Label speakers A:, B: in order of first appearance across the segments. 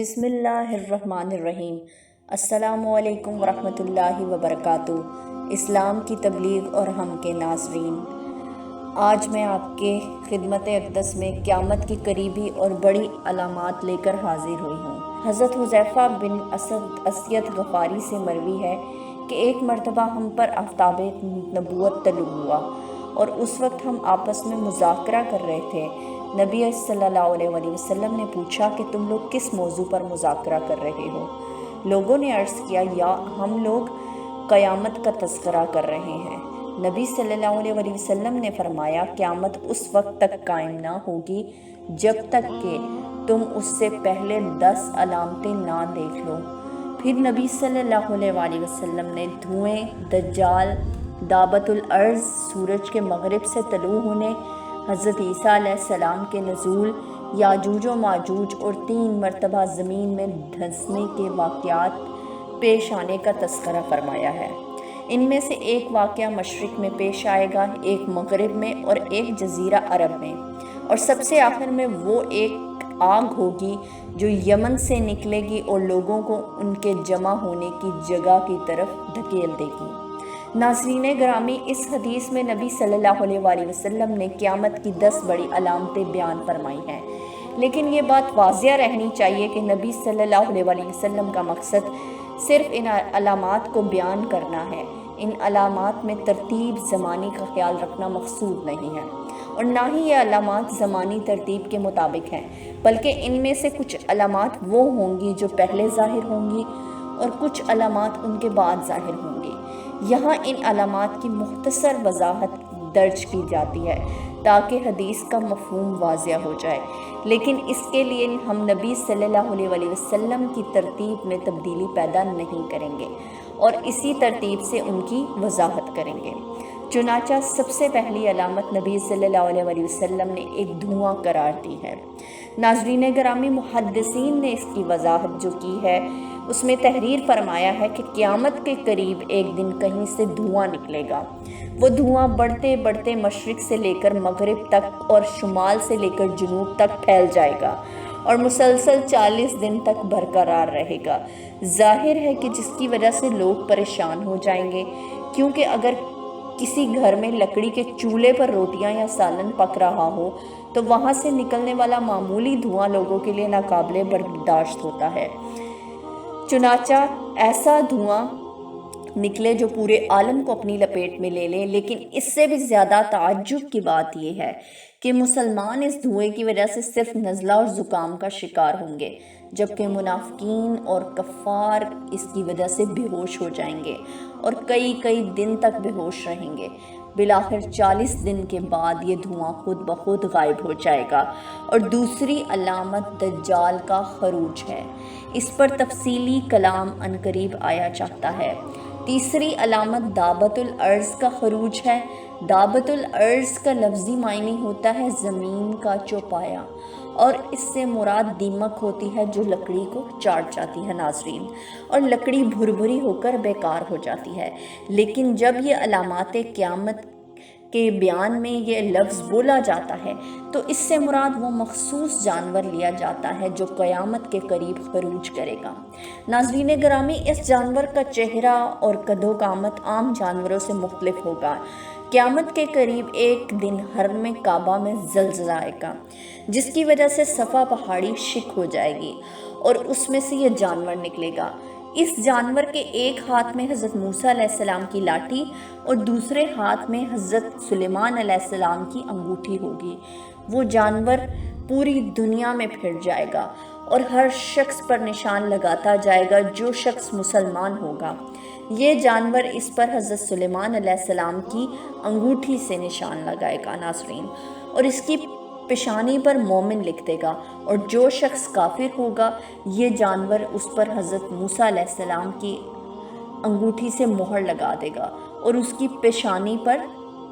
A: بسم اللہ الرحمن الرحیم۔ السلام علیکم ورحمۃ اللہ وبرکاتہ۔ اسلام کی تبلیغ اور ہم کے ناظرین، آج میں آپ کے خدمت اقدس میں قیامت کی قریبی اور بڑی علامات لے کر حاضر ہوئی ہوں۔ حضرت حذیفہ بن اسید غفاری سے مروی ہے کہ ایک مرتبہ ہم پر آفتاب نبوت طلوع ہوا اور اس وقت ہم آپس میں مذاکرہ کر رہے تھے۔ نبی صلی اللہ علیہ وسلم نے پوچھا کہ تم لوگ کس موضوع پر مذاکرہ کر رہے ہو؟ لوگوں نے عرض کیا، یا ہم لوگ قیامت کا تذکرہ کر رہے ہیں۔ نبی صلی اللہ علیہ وسلم نے فرمایا، قیامت اس وقت تک قائم نہ ہوگی جب تک کہ تم اس سے پہلے 10 علامتیں نہ دیکھ لو۔ پھر نبی صلی اللہ علیہ وسلم نے دھوئیں، دجال، دابت الارض، سورج کے مغرب سے طلوع ہونے، حضرت عیسیٰ علیہ السلام کے نزول، یاجوج و ماجوج اور 3 مرتبہ زمین میں دھنسنے کے واقعات پیش آنے کا تذکرہ فرمایا ہے۔ ان میں سے ایک واقعہ مشرق میں پیش آئے گا، ایک مغرب میں اور ایک جزیرہ عرب میں، اور سب سے آخر میں وہ ایک آگ ہوگی جو یمن سے نکلے گی اور لوگوں کو ان کے جمع ہونے کی جگہ کی طرف دھکیل دے گی۔ ناظرین گرامی، اس حدیث میں نبی صلی اللہ علیہ وسلم نے قیامت کی 10 بڑی علامتیں بیان فرمائی ہیں، لیکن یہ بات واضح رہنی چاہیے کہ نبی صلی اللہ علیہ وسلم کا مقصد صرف ان علامات کو بیان کرنا ہے۔ ان علامات میں ترتیب زمانی کا خیال رکھنا مقصود نہیں ہے، اور نہ ہی یہ علامات زمانی ترتیب کے مطابق ہیں، بلکہ ان میں سے کچھ علامات وہ ہوں گی جو پہلے ظاہر ہوں گی اور کچھ علامات ان کے بعد ظاہر ہوں گی۔ یہاں ان علامات کی مختصر وضاحت درج کی جاتی ہے تاکہ حدیث کا مفہوم واضح ہو جائے، لیکن اس کے لیے ہم نبی صلی اللہ علیہ وسلم کی ترتیب میں تبدیلی پیدا نہیں کریں گے اور اسی ترتیب سے ان کی وضاحت کریں گے۔ چنانچہ سب سے پہلی علامت نبی صلی اللہ علیہ وسلم نے ایک دھواں قرار دی ہے۔ ناظرین گرامی، محدثین نے اس کی وضاحت جو کی ہے اس میں تحریر فرمایا ہے کہ قیامت کے قریب ایک دن کہیں سے دھواں نکلے گا۔ وہ دھواں بڑھتے بڑھتے مشرق سے لے کر مغرب تک اور شمال سے لے کر جنوب تک پھیل جائے گا اور مسلسل 40 دن تک برقرار رہے گا۔ ظاہر ہے کہ جس کی وجہ سے لوگ پریشان ہو جائیں گے، کیونکہ اگر کسی گھر میں لکڑی کے چولہے پر روٹیاں یا سالن پک رہا ہو تو وہاں سے نکلنے والا معمولی دھواں لوگوں کے لیے ناقابل برداشت ہوتا ہے۔ چنانچہ ایسا دھواں نکلے جو پورے عالم کو اپنی لپیٹ میں لے لے، لیکن اس سے بھی زیادہ تعجب کی بات یہ ہے کہ مسلمان اس دھوئیں کی وجہ سے صرف نزلہ اور زکام کا شکار ہوں گے، جبکہ منافقین اور کفار اس کی وجہ سے بے ہوش ہو جائیں گے اور کئی دن تک بے ہوش رہیں گے۔ بالآخر 40 دن کے بعد یہ دھواں خود بخود غائب ہو جائے گا۔ اور دوسری علامت دجال کا خروج ہے، اس پر تفصیلی کلام عنقریب آیا چاہتا ہے۔ تیسری علامت دابت الارض کا خروج ہے۔ دابت الارض کا لفظی معنی ہوتا ہے زمین کا چوپایا، اور اس سے مراد دیمک ہوتی ہے جو لکڑی کو چاٹ جاتی ہے ناظرین، اور لکڑی بھری ہو کر بیکار ہو جاتی ہے۔ لیکن جب یہ علامات قیامت کے بیان میں یہ لفظ بولا جاتا ہے تو اس سے مراد وہ مخصوص جانور لیا جاتا ہے جو قیامت کے قریب خروج کرے گا۔ ناظرین گرامی، اس جانور کا چہرہ اور قد و قامت عام جانوروں سے مختلف ہوگا۔ قیامت کے قریب ایک دن حرم کعبہ میں زلزلہ آئے گا، جس کی وجہ سے صفا پہاڑی شک ہو جائے گی اور اس میں سے یہ جانور نکلے گا۔ اس جانور کے ایک ہاتھ میں حضرت موسیٰ علیہ السلام کی لاٹھی اور دوسرے ہاتھ میں حضرت سلیمان علیہ السلام کی انگوٹھی ہوگی۔ وہ جانور پوری دنیا میں پھر جائے گا اور ہر شخص پر نشان لگاتا جائے گا جو شخص مسلمان ہوگا۔ یہ جانور اس پر حضرت سلیمان علیہ السلام کی انگوٹھی سے نشان لگائے گا ناظرین، اور اس کی پیشانی پر مومن لکھ دے گا، اور جو شخص کافر ہوگا یہ جانور اس پر حضرت موسیٰ علیہ السلام کی انگوٹھی سے مہر لگا دے گا اور اس کی پیشانی پر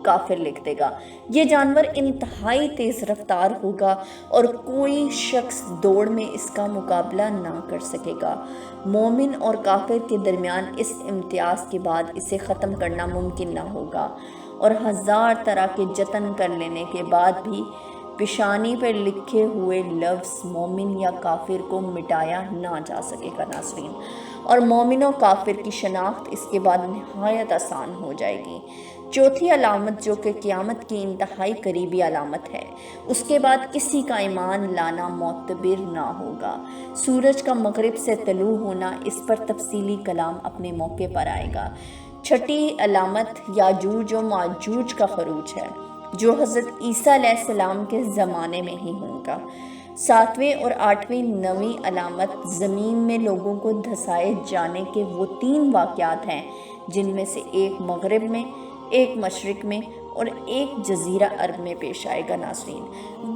A: کافر لکھ دے گا۔ یہ جانور انتہائی تیز رفتار ہوگا اور کوئی شخص دوڑ میں اس کا مقابلہ نہ کر سکے گا۔ مومن اور کافر کے درمیان اس امتیاز کے بعد اسے ختم کرنا ممکن نہ ہوگا، اور 1000 طرح کے جتن کر لینے کے بعد بھی پیشانی پر لکھے ہوئے لفظ مومن یا کافر کو مٹایا نہ جا سکے گا ناظرین، اور مومن و کافر کی شناخت اس کے بعد نہایت آسان ہو جائے گی۔ چوتھی علامت جو کہ قیامت کی انتہائی قریبی علامت ہے، اس کے بعد کسی کا ایمان لانا معتبر نہ ہوگا۔ سورج کا مغرب سے طلوع ہونا، اس پر تفصیلی کلام اپنے موقع پر آئے گا۔ چھٹی علامت یاجوج و ماجوج کا خروج ہے، جو حضرت عیسیٰ علیہ السلام کے زمانے میں ہی ہوگا۔ ساتویں اور آٹھویں نویں علامت زمین میں لوگوں کو دھسائے جانے کے وہ 3 واقعات ہیں، جن میں سے ایک مغرب میں، ایک مشرق میں اور ایک جزیرہ عرب میں پیش آئے گا ناظرین۔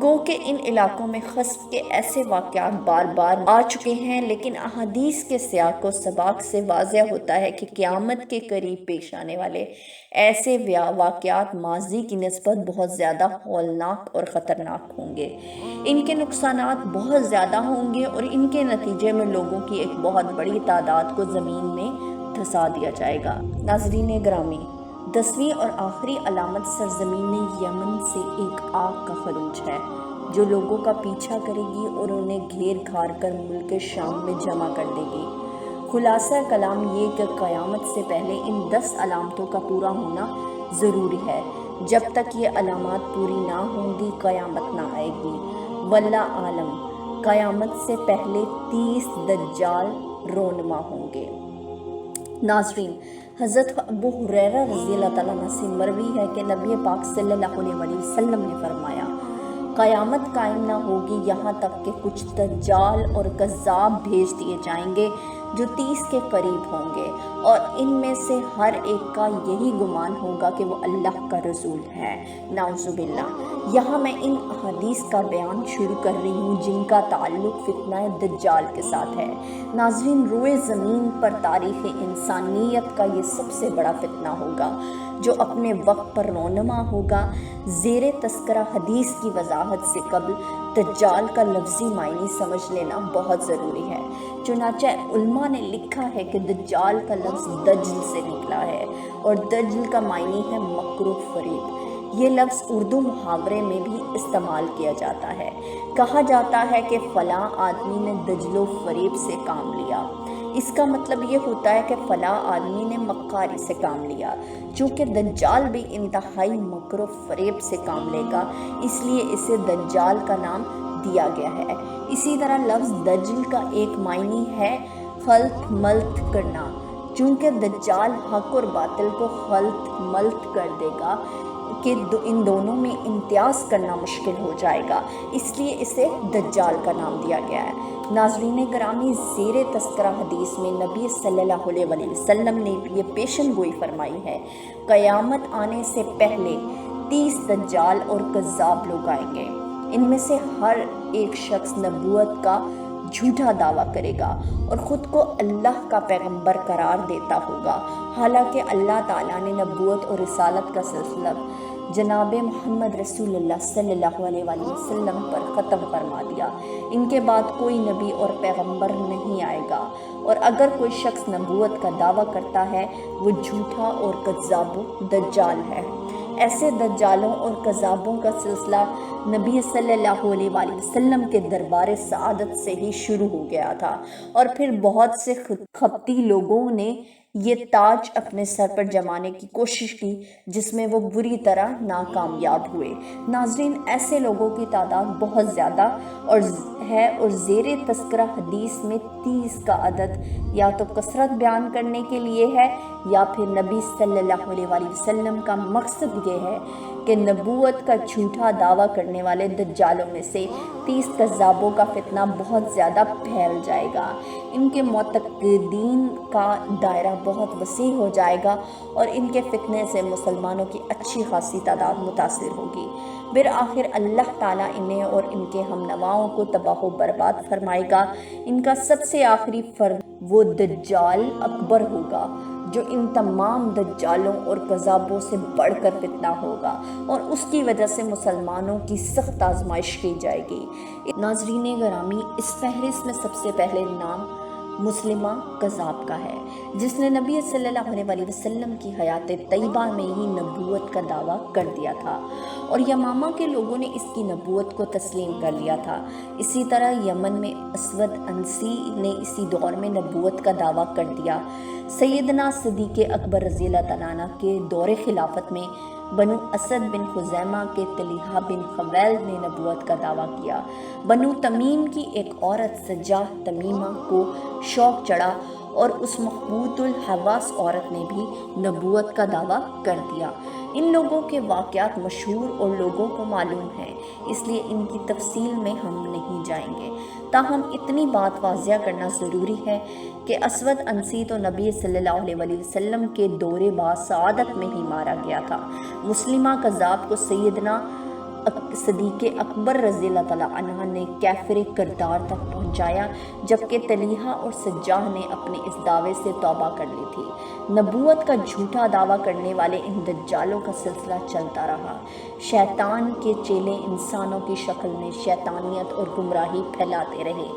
A: گو کہ ان علاقوں میں خسف کے ایسے واقعات بار بار آ چکے ہیں، لیکن احادیث کے سیاق و سباق سے واضح ہوتا ہے کہ قیامت کے قریب پیش آنے والے ایسے واقعات ماضی کی نسبت بہت زیادہ ہولناک اور خطرناک ہوں گے۔ ان کے نقصانات بہت زیادہ ہوں گے اور ان کے نتیجے میں لوگوں کی ایک بہت بڑی تعداد کو زمین میں دھسا دیا جائے گا۔ ناظرین گرامی، 10ویں اور آخری علامت سرزمین یمن سے ایک آگ کا خروج ہے، جو لوگوں کا پیچھا کرے گی اور انہیں گھیر گھار کر ملک شام میں جمع کر دے گی۔ خلاصہ کلام یہ کہ قیامت سے پہلے ان 10 علامتوں کا پورا ہونا ضروری ہے۔ جب تک یہ علامات پوری نہ ہوں گی قیامت نہ آئے گی۔ واللہ عالم، قیامت سے پہلے 30 دجال رونما ہوں گے۔ ناظرین، حضرت ابو ہریرہ رضی اللہ تعالیٰ عنہ سے مروی ہے کہ نبی پاک صلی اللہ علیہ وسلم نے فرمایا، قیامت قائم نہ ہوگی یہاں تک کہ کچھ دجال اور کذاب بھیج دیے جائیں گے جو 30 کے قریب ہوں گے، اور ان میں سے ہر ایک کا یہی گمان ہوگا کہ وہ اللہ کا رسول ہے۔ نعوذ باللہ۔ یہاں میں ان احادیث کا بیان شروع کر رہی ہوں جن کا تعلق فتنہ دجال کے ساتھ ہے۔ ناظرین، روئے زمین پر تاریخ انسانیت کا یہ سب سے بڑا فتنہ ہوگا جو اپنے وقت پر رونما ہوگا۔ زیر تذکرہ حدیث کی وضاحت سے قبل دجال کا لفظی معنی سمجھ لینا بہت ضروری ہے۔ چنانچہ علماء نے لکھا ہے کہ دجال کا لفظ دجل سے نکلا ہے، اور دجل کا معنی ہے مکر و فریب۔ یہ لفظ اردو محاورے میں بھی استعمال کیا جاتا ہے۔ کہا جاتا ہے کہ فلاں آدمی نے دجل و فریب سے کام لیا۔ اس کا مطلب یہ ہوتا ہے کہ فلاں آدمی نے مکاری سے کام لیا۔ چونکہ دجال بھی انتہائی مکر و فریب سے کام لے گا، اس لیے اسے دجال کا نام دیا گیا ہے۔ اسی طرح لفظ دجل کا ایک معنی ہے خلط ملط کرنا۔ چونکہ دجال حق اور باطل کو خلط ملط کر دے گا کہ ان دونوں میں امتیاز کرنا مشکل ہو جائے گا، اس لیے اسے دجال کا نام دیا گیا ہے۔ ناظرین گرامی، زیر تذکرہ حدیث میں نبی صلی اللہ علیہ وسلم نے یہ پیشن گوئی فرمائی ہے، قیامت آنے سے پہلے 30 دجال اور کذاب لوگ آئیں گے۔ ان میں سے ہر ایک شخص نبوت کا جھوٹا دعویٰ کرے گا اور خود کو اللہ کا پیغمبر قرار دیتا ہوگا، حالانکہ اللہ تعالیٰ نے نبوت اور رسالت کا سلسلہ جناب محمد رسول اللہ صلی اللہ علیہ وسلم پر ختم فرما دیا۔ ان کے بعد کوئی نبی اور پیغمبر نہیں آئے گا، اور اگر کوئی شخص نبوت کا دعویٰ کرتا ہے وہ جھوٹا اور کذاب دجال ہے۔ ایسے دجالوں اور کذابوں کا سلسلہ نبی صلی اللہ علیہ وسلم کے دربار سعادت سے ہی شروع ہو گیا تھا، اور پھر بہت سے خبتی لوگوں نے یہ تاج اپنے سر پر جمانے کی کوشش کی، جس میں وہ بری طرح ناکامیاب ہوئے۔ ناظرین، ایسے لوگوں کی تعداد بہت زیادہ ہے، اور زیر تذکرہ حدیث میں 30 کا عدد یا تو کثرت بیان کرنے کے لیے ہے، یا پھر نبی صلی اللہ علیہ وسلم کا مقصد یہ ہے کہ نبوت کا جھوٹا دعویٰ کرنے والے دجالوں میں سے 30 کذابوں کا فتنہ بہت زیادہ پھیل جائے گا۔ ان کے معتقدین کا دائرہ بہت وسیع ہو جائے گا، اور ان کے فتنے سے مسلمانوں کی اچھی خاصی تعداد متاثر ہوگی۔ بالآخر اللہ تعالیٰ انہیں اور ان کے ہم نواؤں کو تباہ و برباد فرمائے گا۔ ان کا سب سے آخری فرد وہ دجال اکبر ہوگا جو ان تمام دجالوں اور کذابوں سے بڑھ کر فتنہ ہوگا، اور اس کی وجہ سے مسلمانوں کی سخت آزمائش کی جائے گی۔ ناظرین گرامی، اس فہرست میں سب سے پہلے نام مسلمہ کذاب کا ہے، جس نے نبی صلی اللہ علیہ وسلم کی حیات طیبہ میں ہی نبوت کا دعویٰ کر دیا تھا، اور یمامہ کے لوگوں نے اس کی نبوت کو تسلیم کر لیا تھا۔ اسی طرح یمن میں اسود عنسی نے اسی دور میں نبوت کا دعویٰ کر دیا۔ سیدنا صدیق اکبر رضی اللہ تعالیٰ عنہ کے دور خلافت میں بنو اسد بن خزیمہ کے طلیحہ بن خویلد نے نبوت کا دعویٰ کیا۔ بنو تمیم کی ایک عورت سجاہ تمیمہ کو شوق چڑھا اور اس محبوط الحواس عورت نے بھی نبوت کا دعویٰ کر دیا۔ ان لوگوں کے واقعات مشہور اور لوگوں کو معلوم ہیں، اس لیے ان کی تفصیل میں ہم نہیں جائیں گے۔ تاہم اتنی بات واضح کرنا ضروری ہے کہ اسود عنسی تو نبی صلی اللہ علیہ وسلم کے دور سعادت میں ہی مارا گیا تھا۔ مسلمہ کذاب کو سیدنا صدیق اکبر رضی اللہ تعالیٰ عنہ نے کیفر کردار تک پہنچایا، جبکہ طلیحہ اور سجاہ نے اپنے اس دعوے سے توبہ کر لی تھی۔ نبوت کا جھوٹا دعویٰ کرنے والے ان دجالوں کا سلسلہ چلتا رہا۔ شیطان کے چیلے انسانوں کی شکل میں شیطانیت اور گمراہی پھیلاتے رہے،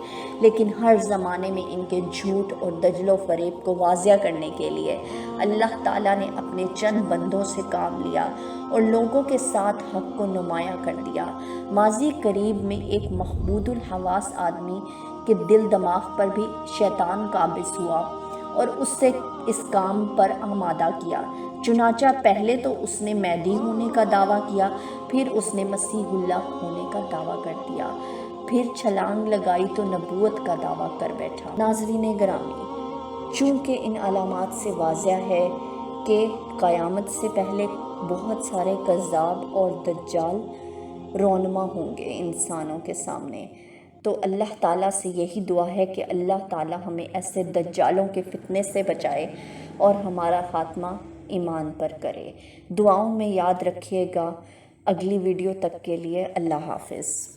A: لیکن ہر زمانے میں ان کے جھوٹ اور دجل و فریب کو واضح کرنے کے لیے اللہ تعالیٰ نے اپنے چند بندوں سے کام لیا اور لوگوں کے ساتھ حق کو نمایاں کر دیا۔ ماضی قریب میں ایک محبود الحواس آدمی کے دل دماغ پر بھی شیطان قابض ہوا اور اس سے اس کام پر آمادہ کیا۔ چنانچہ پہلے تو اس نے مہدی ہونے کا دعویٰ کیا، پھر اس نے مسیح اللہ ہونے کا دعویٰ کر دیا، پھر چھلانگ لگائی تو نبوت کا دعویٰ کر بیٹھا۔ ناظرین گرامی، چونکہ ان علامات سے واضح ہے کہ قیامت سے پہلے بہت سارے کذاب اور دجال رونما ہوں گے انسانوں کے سامنے، تو اللہ تعالیٰ سے یہی دعا ہے کہ اللہ تعالیٰ ہمیں ایسے دجالوں کے فتنے سے بچائے اور ہمارا خاتمہ ایمان پر کرے۔ دعاؤں میں یاد رکھیے گا۔ اگلی ویڈیو تک کے لیے اللہ حافظ۔